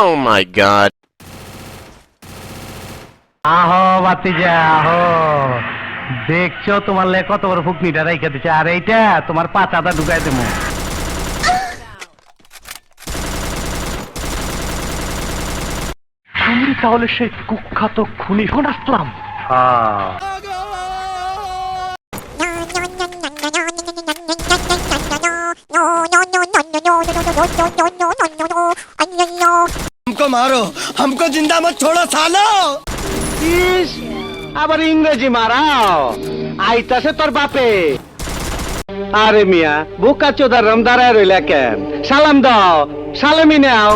Oh my god. আহো বাতিজা আহো, দেখছো তোমার লে কত বড় ফুকনিটা রাইখা দিছে, আর এইটা তোমার পাচাটা ঢুকাই দেবো। তুমি তাহলে সেই কুখ্যাত খুনি হন আসলাম? হ্যাঁ, हमको मारो, हमको जिंदा मत छोड़ो सालो। ইস, আবার ইংরেজি মারাও, আইতাছে তোর বাপে। আরে মিয়া, বোকা চোদার রম দাঁড়ায় রইলা কেন? সালাম দাও, সালামি নাও।